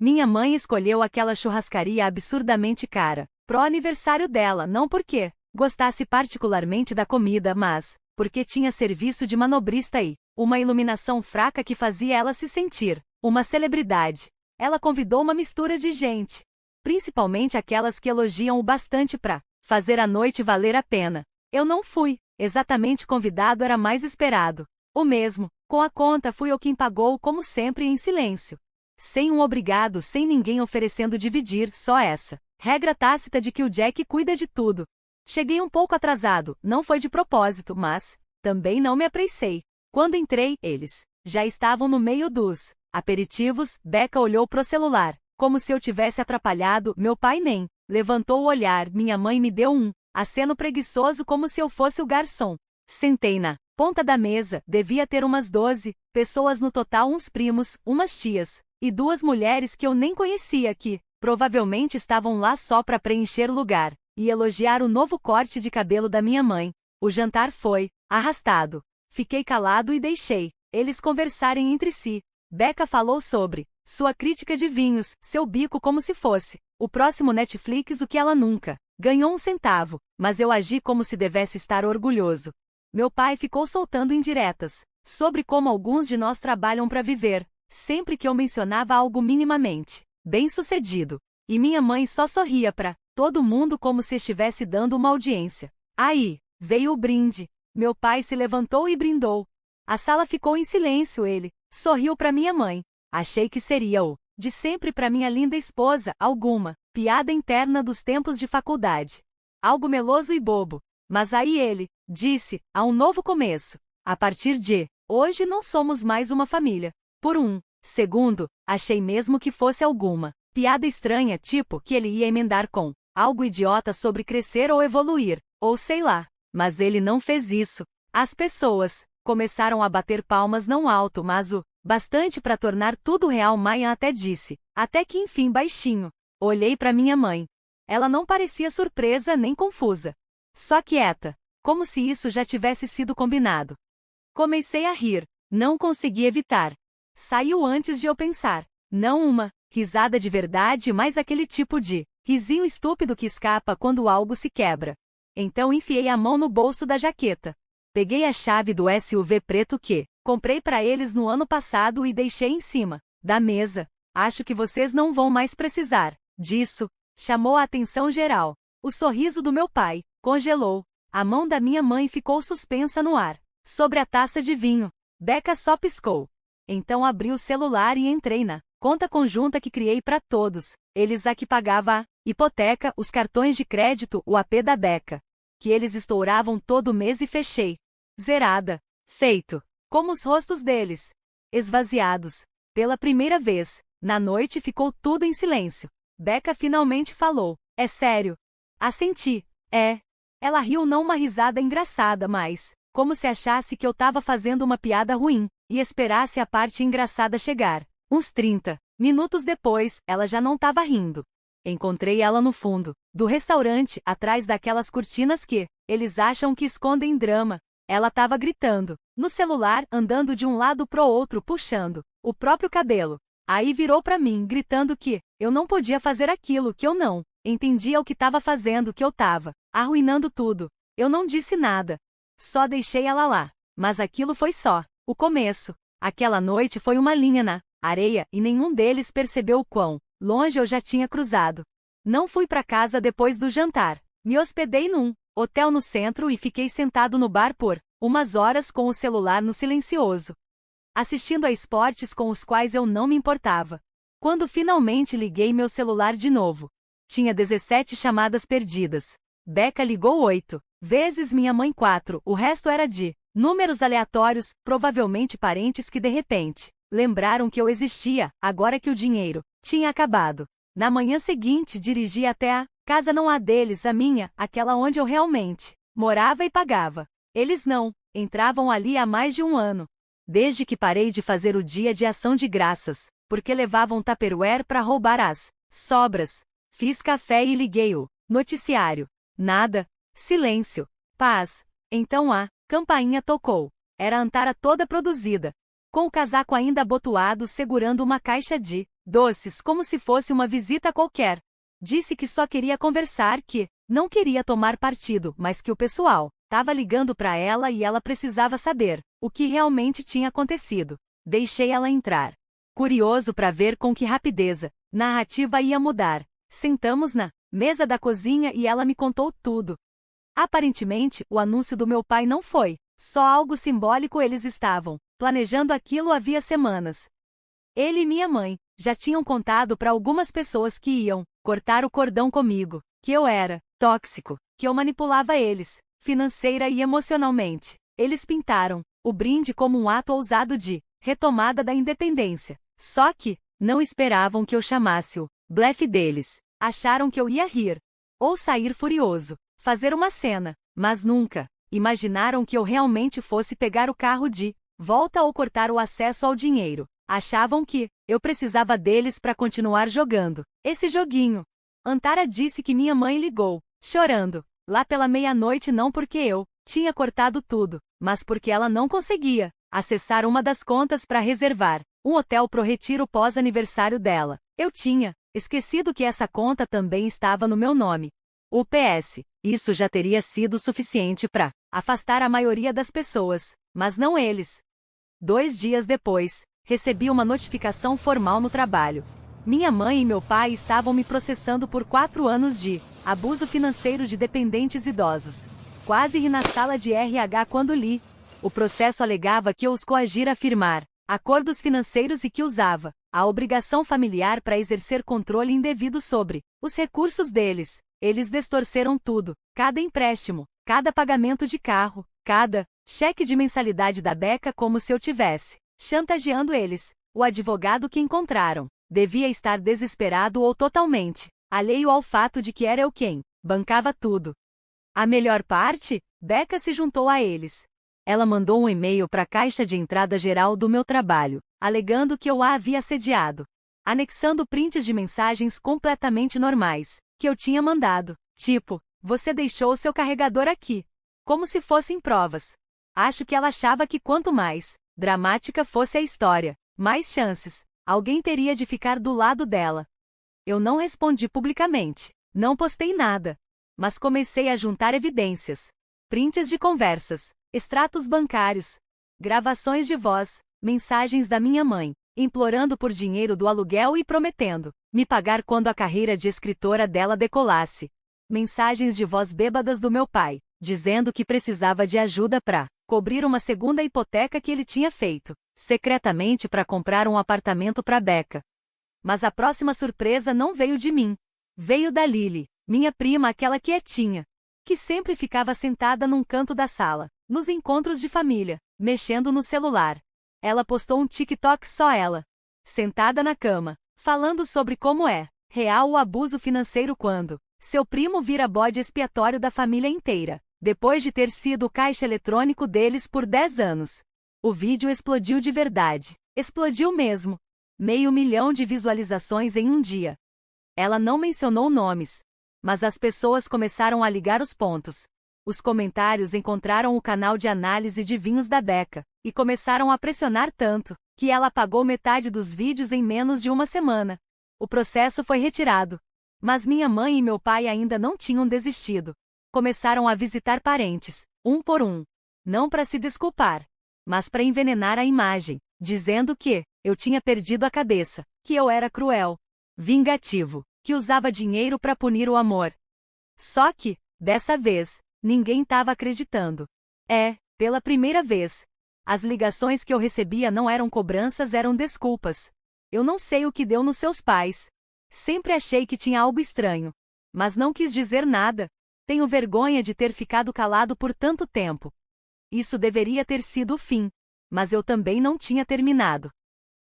Minha mãe escolheu aquela churrascaria absurdamente cara, pro aniversário dela, não porque gostasse particularmente da comida, mas porque tinha serviço de manobrista e uma iluminação fraca que fazia ela se sentir uma celebridade. Ela convidou uma mistura de gente, principalmente aquelas que elogiam o bastante pra fazer a noite valer a pena. Eu não fui exatamente convidado, era mais esperado. O mesmo, com a conta fui eu quem pagou, como sempre, em silêncio. Sem um obrigado, sem ninguém oferecendo dividir, só essa regra tácita de que o Jack cuida de tudo. Cheguei um pouco atrasado, não foi de propósito, mas também não me apressei. Quando entrei, eles já estavam no meio dos aperitivos. Becca olhou pro celular, como se eu tivesse atrapalhado. Meu pai nem levantou o olhar. Minha mãe me deu um aceno preguiçoso, como se eu fosse o garçom. Sentei na ponta da mesa, devia ter umas 12 pessoas no total, uns primos, umas tias e 2 mulheres que eu nem conhecia, que provavelmente estavam lá só para preencher o lugar e elogiar o novo corte de cabelo da minha mãe. O jantar foi arrastado. Fiquei calado e deixei eles conversarem entre si. Becca falou sobre sua crítica de vinhos, seu bico, como se fosse o próximo Netflix, o que ela nunca ganhou um centavo, mas eu agi como se devesse estar orgulhoso. Meu pai ficou soltando indiretas sobre como alguns de nós trabalham para viver, sempre que eu mencionava algo minimamente bem-sucedido. E minha mãe só sorria para todo mundo como se estivesse dando uma audiência. Aí veio o brinde. Meu pai se levantou e brindou. A sala ficou em silêncio. Ele sorriu para minha mãe. Achei que seria o de sempre para minha linda esposa, alguma piada interna dos tempos de faculdade. Algo meloso e bobo. Mas aí ele disse: há um novo começo. A partir de hoje não somos mais uma família. Por um segundo, achei mesmo que fosse alguma piada estranha, tipo que ele ia emendar com algo idiota sobre crescer ou evoluir, ou sei lá. Mas ele não fez isso. As pessoas começaram a bater palmas, não alto, mas o bastante para tornar tudo real. Maya até disse, até que enfim, baixinho. Olhei para minha mãe. Ela não parecia surpresa nem confusa. Só quieta, como se isso já tivesse sido combinado. Comecei a rir. Não consegui evitar. Saiu antes de eu pensar. Não uma risada de verdade, mas aquele tipo de risinho estúpido que escapa quando algo se quebra. Então enfiei a mão no bolso da jaqueta. Peguei a chave do SUV preto que comprei para eles no ano passado e deixei em cima da mesa. Acho que vocês não vão mais precisar disso. Chamou a atenção geral. O sorriso do meu pai congelou. A mão da minha mãe ficou suspensa no ar, sobre a taça de vinho. Becca só piscou. Então abri o celular e entrei na conta conjunta que criei para todos. Eles a que pagava a hipoteca, os cartões de crédito, o AP da Becca, que eles estouravam todo mês, e fechei. Zerada. Feito. Como os rostos deles. Esvaziados. Pela primeira vez, na noite ficou tudo em silêncio. Becca finalmente falou. É sério? Assenti. É. Ela riu, não uma risada engraçada, mas como se achasse que eu tava fazendo uma piada ruim e esperasse a parte engraçada chegar. Uns 30 minutos depois, ela já não tava rindo. Encontrei ela no fundo do restaurante, atrás daquelas cortinas que eles acham que escondem drama. Ela tava gritando no celular, andando de um lado pro outro, puxando o próprio cabelo. Aí virou pra mim, gritando que eu não podia fazer aquilo, que eu não entendia o que tava fazendo, que eu tava arruinando tudo. Eu não disse nada. Só deixei ela lá. Mas aquilo foi só o começo. Aquela noite foi uma linha na areia e nenhum deles percebeu o quão longe eu já tinha cruzado. Não fui para casa depois do jantar. Me hospedei num hotel no centro e fiquei sentado no bar por umas horas com o celular no silencioso, assistindo a esportes com os quais eu não me importava. Quando finalmente liguei meu celular de novo, tinha 17 chamadas perdidas. Becca ligou 8 vezes, minha mãe 4, o resto era de números aleatórios, provavelmente parentes que de repente lembraram que eu existia, agora que o dinheiro tinha acabado. Na manhã seguinte dirigi até a casa, não a deles, a minha, aquela onde eu realmente morava e pagava. Eles não entravam ali há mais de um ano. Desde que parei de fazer o dia de ação de graças, porque levavam Tupperware para roubar as sobras. Fiz café e liguei o noticiário. Nada. Silêncio. Paz. Então a campainha tocou. Era a Antara toda produzida, com o casaco ainda abotoado, segurando uma caixa de doces como se fosse uma visita qualquer. Disse que só queria conversar, que não queria tomar partido, mas que o pessoal estava ligando para ela e ela precisava saber o que realmente tinha acontecido. Deixei ela entrar. Curioso para ver com que rapidez a narrativa ia mudar. Sentamos na mesa da cozinha e ela me contou tudo. Aparentemente, o anúncio do meu pai não foi só algo simbólico, eles estavam planejando aquilo havia semanas. Ele e minha mãe já tinham contado para algumas pessoas que iam cortar o cordão comigo, que eu era tóxico, que eu manipulava eles, financeira e emocionalmente. Eles pintaram o brinde como um ato ousado de retomada da independência. Só que não esperavam que eu chamasse o blefe deles. Acharam que eu ia rir ou sair furioso, fazer uma cena, mas nunca imaginaram que eu realmente fosse pegar o carro de volta ou cortar o acesso ao dinheiro. Achavam que eu precisava deles para continuar jogando esse joguinho. Antara disse que minha mãe ligou, chorando, lá pela meia-noite, não porque eu tinha cortado tudo, mas porque ela não conseguia acessar uma das contas para reservar um hotel pro retiro pós-aniversário dela. Eu tinha esquecido que essa conta também estava no meu nome. O PS, isso já teria sido suficiente para afastar a maioria das pessoas, mas não eles. 2 dias depois, recebi uma notificação formal no trabalho. Minha mãe e meu pai estavam me processando por 4 anos de abuso financeiro de dependentes idosos. Quase ri na sala de RH quando li. O processo alegava que eu os coagira a firmar acordos financeiros e que usava a obrigação familiar para exercer controle indevido sobre os recursos deles. Eles distorceram tudo, cada empréstimo, cada pagamento de carro, cada cheque de mensalidade da beca, como se eu tivesse chantageando eles. O advogado que encontraram devia estar desesperado ou totalmente alheio ao fato de que era eu quem bancava tudo. A melhor parte? Becca se juntou a eles. Ela mandou um e-mail para a caixa de entrada geral do meu trabalho, alegando que eu a havia assediado, anexando prints de mensagens completamente normais que eu tinha mandado, tipo, você deixou o seu carregador aqui, como se fossem provas. Acho que ela achava que quanto mais dramática fosse a história, mais chances alguém teria de ficar do lado dela. Eu não respondi publicamente, não postei nada, mas comecei a juntar evidências, prints de conversas, extratos bancários, gravações de voz, mensagens da minha mãe, implorando por dinheiro do aluguel e prometendo me pagar quando a carreira de escritora dela decolasse. Mensagens de voz bêbadas do meu pai, dizendo que precisava de ajuda para cobrir uma segunda hipoteca que ele tinha feito, secretamente, para comprar um apartamento para Becca. Mas a próxima surpresa não veio de mim. Veio da Lily, minha prima, aquela quietinha, que sempre ficava sentada num canto da sala, nos encontros de família, mexendo no celular. Ela postou um TikTok, só ela, sentada na cama, falando sobre como é real o abuso financeiro quando seu primo vira bode expiatório da família inteira, depois de ter sido o caixa eletrônico deles por 10 anos. O vídeo explodiu de verdade. Explodiu mesmo. 500 mil de visualizações em um dia. Ela não mencionou nomes, mas as pessoas começaram a ligar os pontos. Os comentários encontraram o canal de análise de vinhos da Becca e começaram a pressionar tanto que ela apagou metade dos vídeos em menos de uma semana. O processo foi retirado, mas minha mãe e meu pai ainda não tinham desistido. Começaram a visitar parentes, um por um, não para se desculpar, mas para envenenar a imagem, dizendo que eu tinha perdido a cabeça, que eu era cruel, vingativo, que usava dinheiro para punir o amor. Só que, dessa vez, ninguém estava acreditando. Pela primeira vez, as ligações que eu recebia não eram cobranças, eram desculpas. Eu não sei o que deu nos seus pais. Sempre achei que tinha algo estranho, mas não quis dizer nada. Tenho vergonha de ter ficado calado por tanto tempo. Isso deveria ter sido o fim, mas eu também não tinha terminado.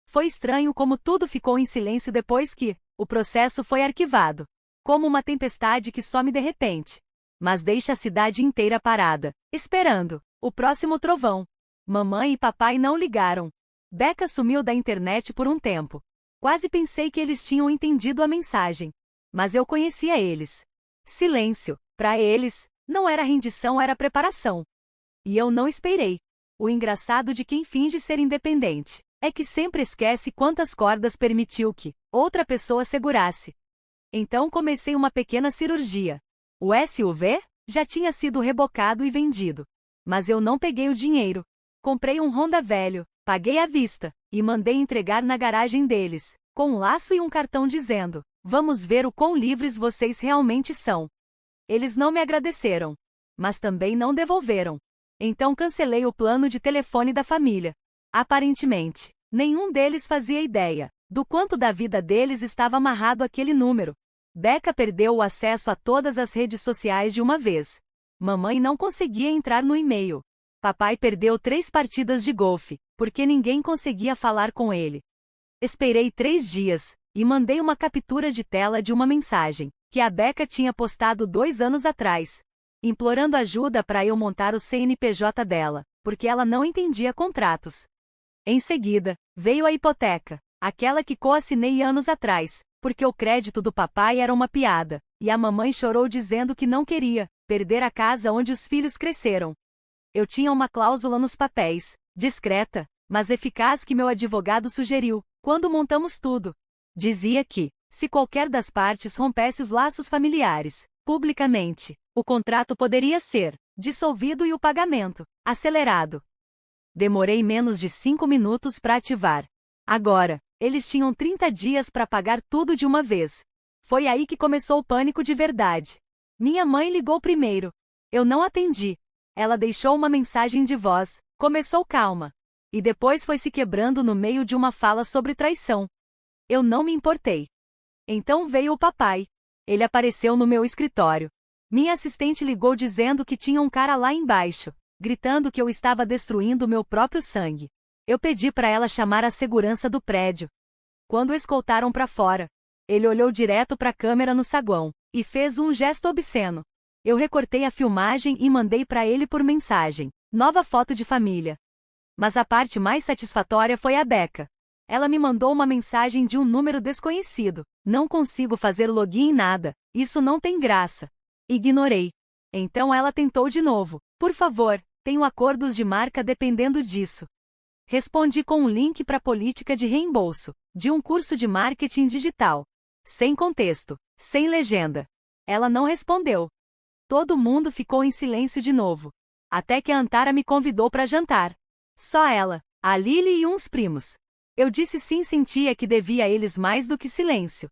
Foi estranho como tudo ficou em silêncio depois que o processo foi arquivado, como uma tempestade que some de repente, mas deixa a cidade inteira parada, esperando o próximo trovão. Mamãe e papai não ligaram. Becca sumiu da internet por um tempo. Quase pensei que eles tinham entendido a mensagem, mas eu conhecia eles. Silêncio, para eles, não era rendição, era preparação. E eu não esperei. O engraçado de quem finge ser independente É que sempre esquece quantas cordas permitiu que outra pessoa segurasse. Então comecei uma pequena cirurgia. O SUV já tinha sido rebocado e vendido. Mas eu não peguei o dinheiro. Comprei um Honda velho, paguei à vista, e mandei entregar na garagem deles, com um laço e um cartão dizendo: "Vamos ver o quão livres vocês realmente são." Eles não me agradeceram, mas também não devolveram. Então cancelei o plano de telefone da família. Aparentemente, nenhum deles fazia ideia do quanto da vida deles estava amarrado àquele número. Becca perdeu o acesso a todas as redes sociais de uma vez. Mamãe não conseguia entrar no e-mail. Papai perdeu 3 partidas de golfe, porque ninguém conseguia falar com ele. Esperei 3 dias, e mandei uma captura de tela de uma mensagem que a Becca tinha postado 2 anos atrás, implorando ajuda para eu montar o CNPJ dela, porque ela não entendia contratos. Em seguida, veio a hipoteca, aquela que coassinei anos atrás, porque o crédito do papai era uma piada, e a mamãe chorou dizendo que não queria perder a casa onde os filhos cresceram. Eu tinha uma cláusula nos papéis, discreta, mas eficaz, que meu advogado sugeriu, quando montamos tudo. Dizia que, se qualquer das partes rompesse os laços familiares, publicamente, o contrato poderia ser dissolvido e o pagamento acelerado. Demorei menos de 5 minutos para ativar. Agora, eles tinham 30 dias para pagar tudo de uma vez. Foi aí que começou o pânico de verdade. Minha mãe ligou primeiro. Eu não atendi. Ela deixou uma mensagem de voz, começou calma, e depois foi se quebrando no meio de uma fala sobre traição. Eu não me importei. Então veio o papai. Ele apareceu no meu escritório. Minha assistente ligou dizendo que tinha um cara lá embaixo, gritando que eu estava destruindo meu próprio sangue. Eu pedi para ela chamar a segurança do prédio. Quando o escoltaram para fora, ele olhou direto para a câmera no saguão e fez um gesto obsceno. Eu recortei a filmagem e mandei para ele por mensagem: "Nova foto de família." Mas a parte mais satisfatória foi a Becca. Ela me mandou uma mensagem de um número desconhecido. "Não consigo fazer login em nada. Isso não tem graça." Ignorei. Então ela tentou de novo. "Por favor, tenho acordos de marca dependendo disso." Respondi com um link para política de reembolso, de um curso de marketing digital. Sem contexto, sem legenda. Ela não respondeu. Todo mundo ficou em silêncio de novo. Até que a Antara me convidou para jantar. Só ela, a Lily e uns primos. Eu disse sim, sentia que devia a eles mais do que silêncio.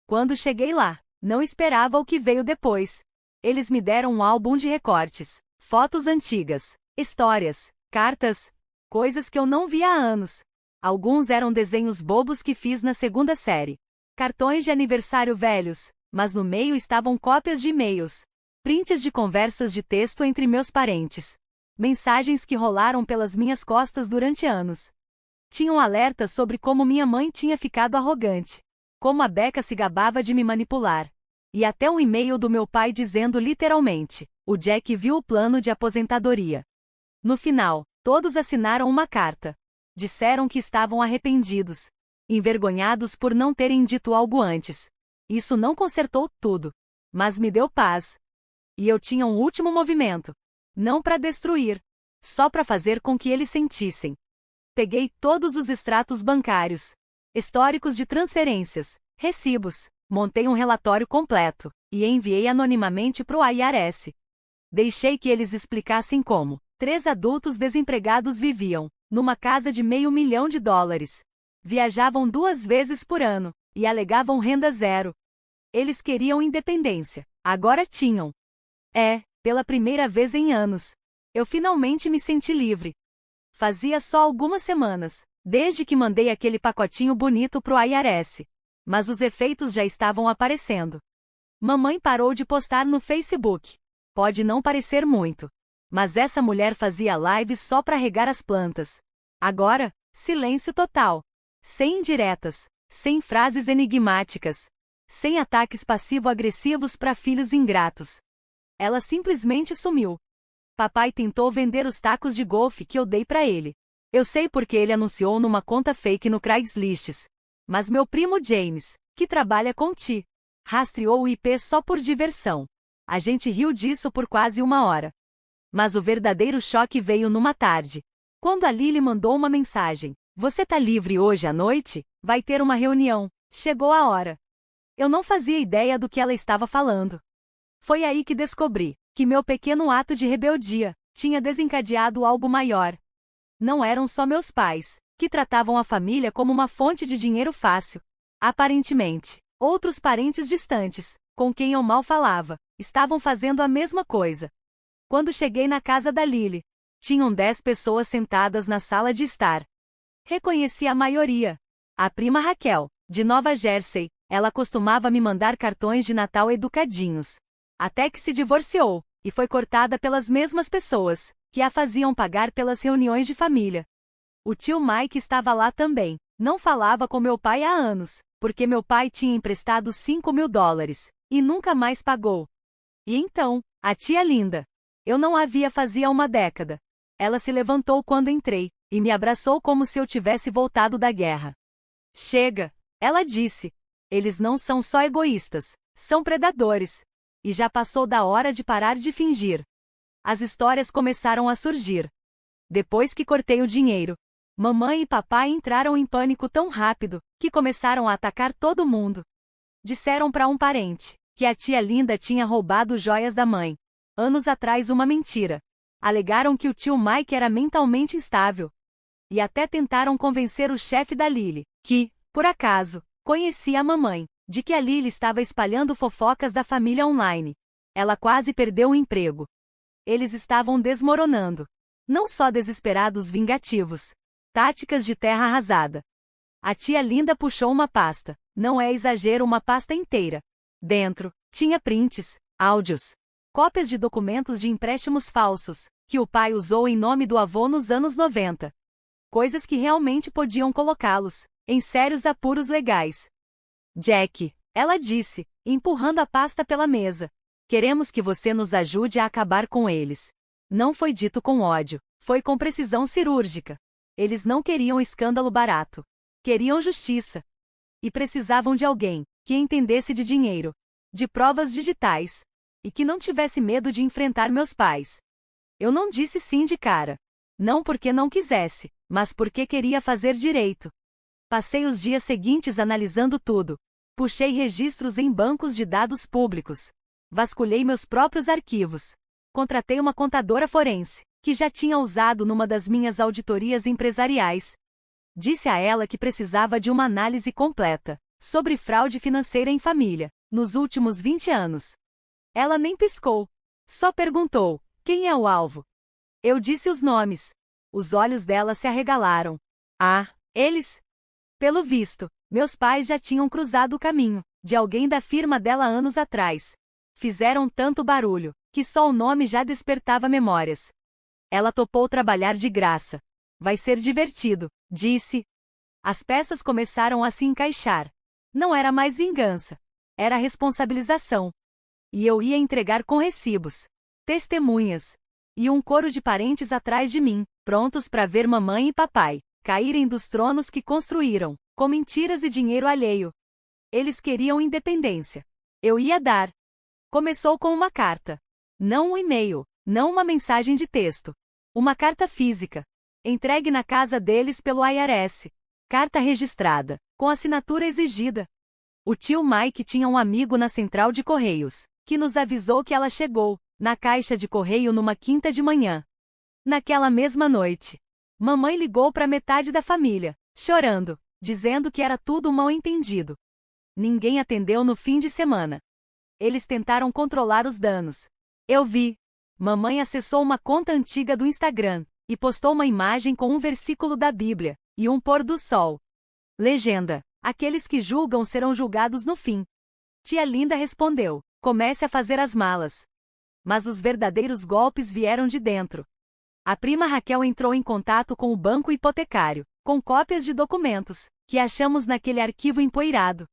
Quando cheguei lá, não esperava o que veio depois. Eles me deram um álbum de recortes, fotos antigas, histórias, cartas, coisas que eu não via há anos. Alguns eram desenhos bobos que fiz na segunda série. Cartões de aniversário velhos, mas no meio estavam cópias de e-mails. Prints de conversas de texto entre meus parentes. Mensagens que rolaram pelas minhas costas durante anos. Tinham alertas sobre como minha mãe tinha ficado arrogante. Como a Becca se gabava de me manipular. E até um e-mail do meu pai dizendo literalmente: "O Jack viu o plano de aposentadoria." No final, todos assinaram uma carta. Disseram que estavam arrependidos, envergonhados por não terem dito algo antes. Isso não consertou tudo, mas me deu paz. E eu tinha um último movimento. Não para destruir, só para fazer com que eles sentissem. Peguei todos os extratos bancários, históricos de transferências, recibos, montei um relatório completo e enviei anonimamente para o IRS. Deixei que eles explicassem como 3 adultos desempregados viviam numa casa de $500.000. Viajavam 2 vezes por ano e alegavam renda zero. Eles queriam independência. Agora tinham. Pela primeira vez em anos, eu finalmente me senti livre. Fazia só algumas semanas, desde que mandei aquele pacotinho bonito pro IRS. Mas os efeitos já estavam aparecendo. Mamãe parou de postar no Facebook. Pode não parecer muito, mas essa mulher fazia lives só para regar as plantas. Agora, silêncio total. Sem indiretas, sem frases enigmáticas, sem ataques passivo-agressivos para filhos ingratos. Ela simplesmente sumiu. Papai tentou vender os tacos de golfe que eu dei para ele. Eu sei porque ele anunciou numa conta fake no Craigslist. Mas meu primo James, que trabalha com Ti, rastreou o IP só por diversão. A gente riu disso por quase 1 hora. Mas o verdadeiro choque veio numa tarde, quando a Lily mandou uma mensagem. Você tá livre hoje à noite? Vai ter uma reunião. Chegou a hora. Eu não fazia ideia do que ela estava falando. Foi aí que descobri que meu pequeno ato de rebeldia tinha desencadeado algo maior. Não eram só meus pais, que tratavam a família como uma fonte de dinheiro fácil. Aparentemente, outros parentes distantes, com quem eu mal falava, estavam fazendo a mesma coisa. Quando cheguei na casa da Lily, tinham 10 pessoas sentadas na sala de estar. Reconheci a maioria. A prima Raquel, de Nova Jersey, ela costumava me mandar cartões de Natal educadinhos. Até que se divorciou, e foi cortada pelas mesmas pessoas, que a faziam pagar pelas reuniões de família. O tio Mike estava lá também. Não falava com meu pai há anos, porque meu pai tinha emprestado $5.000, e nunca mais pagou. E então, a tia Linda. Eu não a via fazia uma década. Ela se levantou quando entrei, e me abraçou como se eu tivesse voltado da guerra. Chega, ela disse. Eles não são só egoístas, são predadores. E já passou da hora de parar de fingir. As histórias começaram a surgir. Depois que cortei o dinheiro, mamãe e papai entraram em pânico tão rápido, que começaram a atacar todo mundo. Disseram para um parente que a tia Linda tinha roubado joias da mãe. Anos atrás, uma mentira. Alegaram que o tio Mike era mentalmente instável. E até tentaram convencer o chefe da Lily, que, por acaso, conhecia a mamãe, de que a Lily estava espalhando fofocas da família online. Ela quase perdeu o emprego. Eles estavam desmoronando. Não só desesperados vingativos. Táticas de terra arrasada. A tia Linda puxou uma pasta. Não é exagero, uma pasta inteira. Dentro, tinha prints, áudios, cópias de documentos de empréstimos falsos, que o pai usou em nome do avô nos anos 90. Coisas que realmente podiam colocá-los em sérios apuros legais. Jack, ela disse, empurrando a pasta pela mesa. Queremos que você nos ajude a acabar com eles. Não foi dito com ódio, foi com precisão cirúrgica. Eles não queriam escândalo barato. Queriam justiça. E precisavam de alguém que entendesse de dinheiro, de provas digitais, e que não tivesse medo de enfrentar meus pais. Eu não disse sim de cara. Não porque não quisesse, mas porque queria fazer direito. Passei os dias seguintes analisando tudo. Puxei registros em bancos de dados públicos. Vasculhei meus próprios arquivos. Contratei uma contadora forense, que já tinha usado numa das minhas auditorias empresariais. Disse a ela que precisava de uma análise completa sobre fraude financeira em família, nos últimos 20 anos. Ela nem piscou. Só perguntou: quem é o alvo? Eu disse os nomes. Os olhos dela se arregalaram. Ah, eles? Pelo visto, meus pais já tinham cruzado o caminho de alguém da firma dela anos atrás. Fizeram tanto barulho, que só o nome já despertava memórias. Ela topou trabalhar de graça. Vai ser divertido, disse. As peças começaram a se encaixar. Não era mais vingança. Era responsabilização. E eu ia entregar com recibos, testemunhas, e um coro de parentes atrás de mim, prontos para ver mamãe e papai caírem dos tronos que construíram, com mentiras e dinheiro alheio. Eles queriam independência. Eu ia dar. Começou com uma carta. Não um e-mail, não uma mensagem de texto. Uma carta física. Entregue na casa deles pelo IRS. Carta registrada, com assinatura exigida. O tio Mike tinha um amigo na central de correios, que nos avisou que ela chegou, na caixa de correio numa quinta de manhã. Naquela mesma noite, mamãe ligou para metade da família, chorando, dizendo que era tudo mal-entendido. Ninguém atendeu no fim de semana. Eles tentaram controlar os danos. Eu vi. Mamãe acessou uma conta antiga do Instagram e postou uma imagem com um versículo da Bíblia e um pôr do sol. Legenda: aqueles que julgam serão julgados no fim. Tia Linda respondeu: comece a fazer as malas. Mas os verdadeiros golpes vieram de dentro. A prima Raquel entrou em contato com o banco hipotecário, com cópias de documentos, que achamos naquele arquivo empoeirado.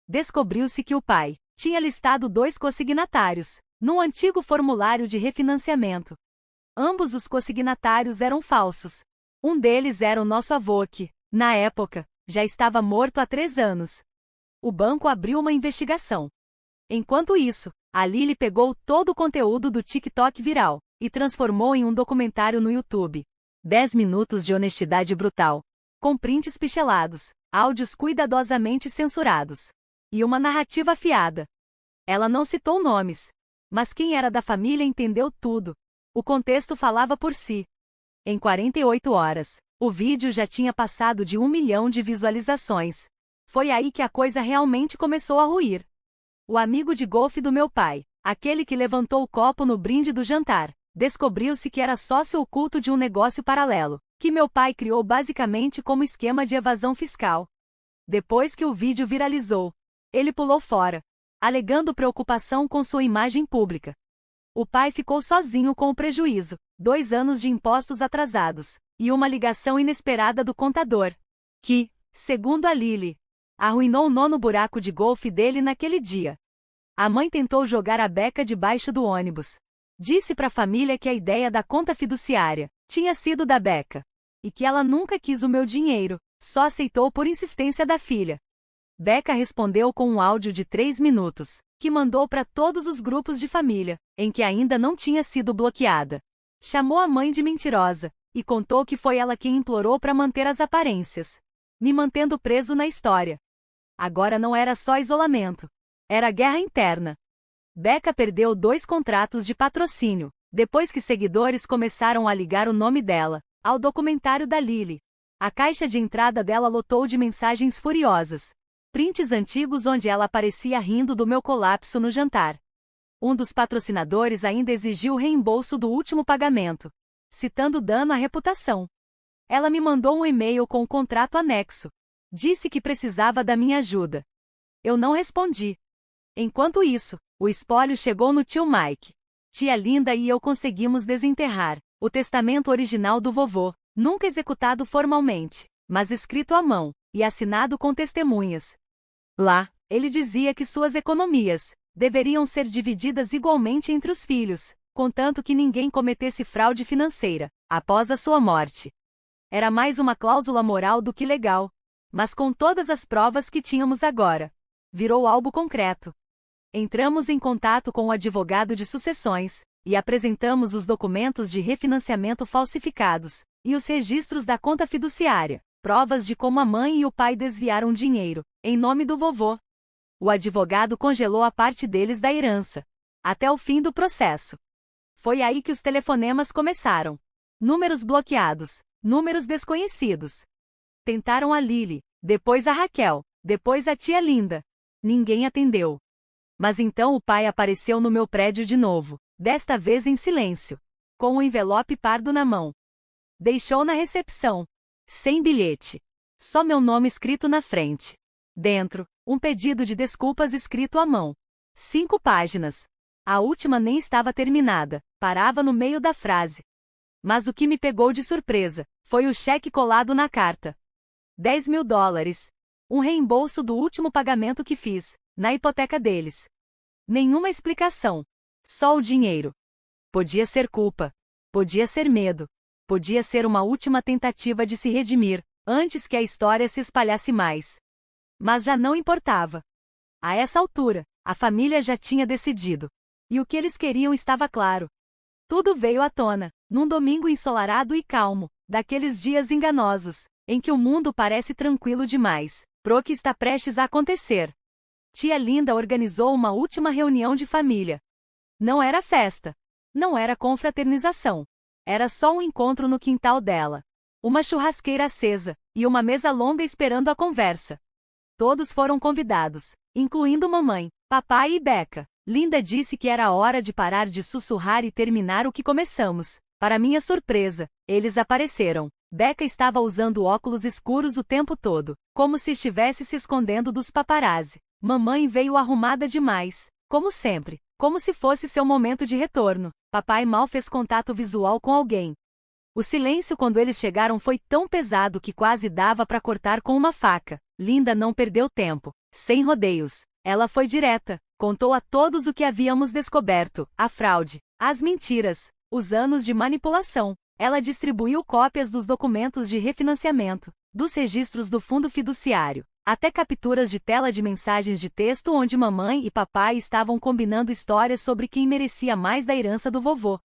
Descobriu-se que o pai tinha listado 2 consignatários, num antigo formulário de refinanciamento. Ambos os consignatários eram falsos. Um deles era o nosso avô que, na época, já estava morto há 3 anos. O banco abriu uma investigação. Enquanto isso, a Lily pegou todo o conteúdo do TikTok viral e transformou em um documentário no YouTube. 10 minutos de honestidade brutal. com prints pichelados, áudios cuidadosamente censurados e uma narrativa afiada. Ela não citou nomes, mas quem era da família entendeu tudo. O contexto falava por si. Em 48 horas, o vídeo já tinha passado de 1 milhão de visualizações. Foi aí que a coisa realmente começou a ruir. O amigo de golfe do meu pai, aquele que levantou o copo no brinde do jantar, descobriu-se que era sócio oculto de um negócio paralelo, que meu pai criou basicamente como esquema de evasão fiscal. Depois que o vídeo viralizou, ele pulou fora, alegando preocupação com sua imagem pública. O pai ficou sozinho com o prejuízo, 2 anos de impostos atrasados, e uma ligação inesperada do contador, que, segundo a Lily, arruinou o 9º buraco de golfe dele naquele dia. A mãe tentou jogar a Becca debaixo do ônibus. Disse para a família que a ideia da conta fiduciária tinha sido da Becca, e que ela nunca quis o meu dinheiro, só aceitou por insistência da filha. Becca respondeu com um áudio de 3 minutos, que mandou para todos os grupos de família, em que ainda não tinha sido bloqueada. Chamou a mãe de mentirosa, e contou que foi ela quem implorou para manter as aparências, me mantendo preso na história. Agora não era só isolamento, era guerra interna. Becca perdeu 2 contratos de patrocínio, depois que seguidores começaram a ligar o nome dela ao documentário da Lily. A caixa de entrada dela lotou de mensagens furiosas, prints antigos onde ela aparecia rindo do meu colapso no jantar. Um dos patrocinadores ainda exigiu o reembolso do último pagamento, citando dano à reputação. Ela me mandou um e-mail com o contrato anexo. Disse que precisava da minha ajuda. Eu não respondi. Enquanto isso, o espólio chegou no tio Mike. Tia Linda e eu conseguimos desenterrar o testamento original do vovô, nunca executado formalmente, mas escrito à mão e assinado com testemunhas. Lá, ele dizia que suas economias deveriam ser divididas igualmente entre os filhos, contanto que ninguém cometesse fraude financeira após a sua morte. Era mais uma cláusula moral do que legal, mas com todas as provas que tínhamos agora, virou algo concreto. Entramos em contato com o advogado de sucessões e apresentamos os documentos de refinanciamento falsificados e os registros da conta fiduciária, provas de como a mãe e o pai desviaram dinheiro em nome do vovô. O advogado congelou a parte deles da herança até o fim do processo. Foi aí que os telefonemas começaram. Números bloqueados, números desconhecidos. Tentaram a Lily, depois a Raquel, depois a tia Linda. Ninguém atendeu. Mas então o pai apareceu no meu prédio de novo, desta vez em silêncio, com um envelope pardo na mão. Deixou na recepção, sem bilhete, só meu nome escrito na frente. Dentro, um pedido de desculpas escrito à mão. 5 páginas. A última nem estava terminada, parava no meio da frase. Mas o que me pegou de surpresa foi o cheque colado na carta. $10.000. Um reembolso do último pagamento que fiz, na hipoteca deles. Nenhuma explicação. Só o dinheiro. Podia ser culpa. Podia ser medo. Podia ser uma última tentativa de se redimir, antes que a história se espalhasse mais. Mas já não importava. A essa altura, a família já tinha decidido. E o que eles queriam estava claro. Tudo veio à tona, num domingo ensolarado e calmo, daqueles dias enganosos, em que o mundo parece tranquilo demais, pro que está prestes a acontecer. Tia Linda organizou uma última reunião de família. Não era festa. Não era confraternização. Era só um encontro no quintal dela. Uma churrasqueira acesa, e uma mesa longa esperando a conversa. Todos foram convidados, incluindo mamãe, papai e Becca. Linda disse que era hora de parar de sussurrar e terminar o que começamos. Para minha surpresa, eles apareceram. Becca estava usando óculos escuros o tempo todo, como se estivesse se escondendo dos paparazzi. Mamãe veio arrumada demais, como sempre, como se fosse seu momento de retorno. Papai mal fez contato visual com alguém. O silêncio quando eles chegaram foi tão pesado que quase dava para cortar com uma faca. Linda não perdeu tempo, sem rodeios. Ela foi direta, contou a todos o que havíamos descoberto, a fraude, as mentiras, os anos de manipulação. Ela distribuiu cópias dos documentos de refinanciamento, dos registros do fundo fiduciário, até capturas de tela de mensagens de texto onde mamãe e papai estavam combinando histórias sobre quem merecia mais da herança do vovô.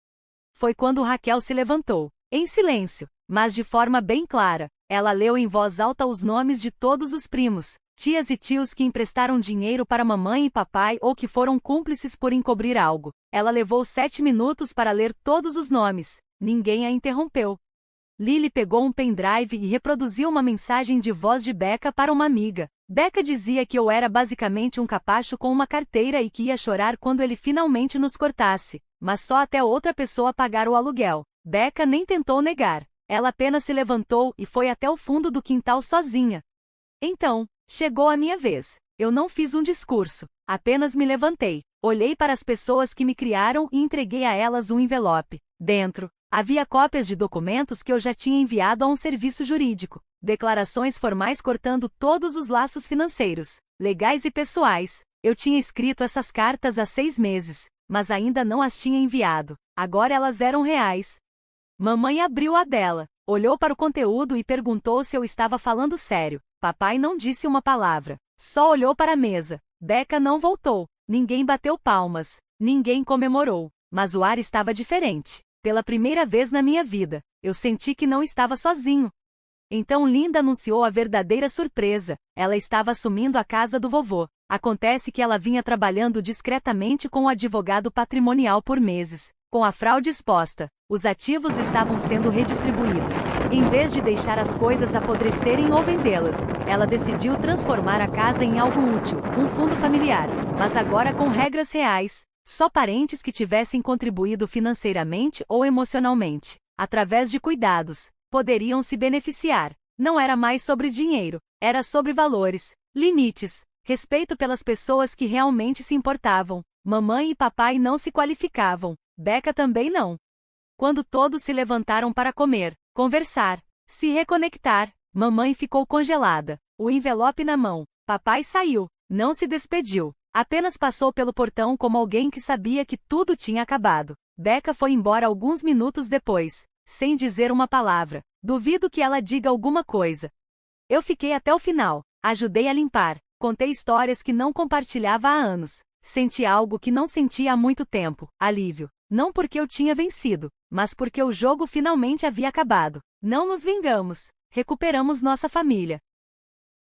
Foi quando Raquel se levantou, em silêncio, mas de forma bem clara, Ela leu em voz alta os nomes de todos os primos, tias e tios que emprestaram dinheiro para mamãe e papai ou que foram cúmplices por encobrir algo. Ela levou 7 minutos para ler todos os nomes. Ninguém a interrompeu. Lily pegou um pendrive e reproduziu uma mensagem de voz de Becca para uma amiga. Becca dizia que eu era basicamente um capacho com uma carteira e que ia chorar quando ele finalmente nos cortasse, mas só até outra pessoa pagar o aluguel. Becca nem tentou negar. Ela apenas se levantou e foi até o fundo do quintal sozinha. Então, chegou a minha vez. Eu não fiz um discurso, apenas me levantei, olhei para as pessoas que me criaram e entreguei a elas um envelope. Dentro, havia cópias de documentos que eu já tinha enviado a um serviço jurídico, declarações formais cortando todos os laços financeiros, legais e pessoais. Eu tinha escrito essas cartas há 6 meses, mas ainda não as tinha enviado. Agora elas eram reais. Mamãe abriu a dela, olhou para o conteúdo e perguntou se eu estava falando sério. Papai não disse uma palavra, só olhou para a mesa. Becca não voltou, ninguém bateu palmas, ninguém comemorou, mas o ar estava diferente. Pela primeira vez na minha vida, eu senti que não estava sozinho. Então Linda anunciou a verdadeira surpresa. Ela estava assumindo a casa do vovô. Acontece que ela vinha trabalhando discretamente com o advogado patrimonial por meses. Com a fraude exposta, os ativos estavam sendo redistribuídos. Em vez de deixar as coisas apodrecerem ou vendê-las, ela decidiu transformar a casa em algo útil, um fundo familiar, mas agora com regras reais. Só parentes que tivessem contribuído financeiramente ou emocionalmente, através de cuidados, poderiam se beneficiar. Não era mais sobre dinheiro, era sobre valores, limites, respeito pelas pessoas que realmente se importavam. Mamãe e papai não se qualificavam, Becca também não. Quando todos se levantaram para comer, conversar, se reconectar, mamãe ficou congelada, o envelope na mão. Papai saiu, não se despediu. Apenas passou pelo portão como alguém que sabia que tudo tinha acabado. Becca foi embora alguns minutos depois, sem dizer uma palavra. Duvido que ela diga alguma coisa. Eu fiquei até o final, ajudei a limpar, contei histórias que não compartilhava há anos. Senti algo que não sentia há muito tempo, alívio. Não porque eu tinha vencido, mas porque o jogo finalmente havia acabado. Não nos vingamos, recuperamos nossa família.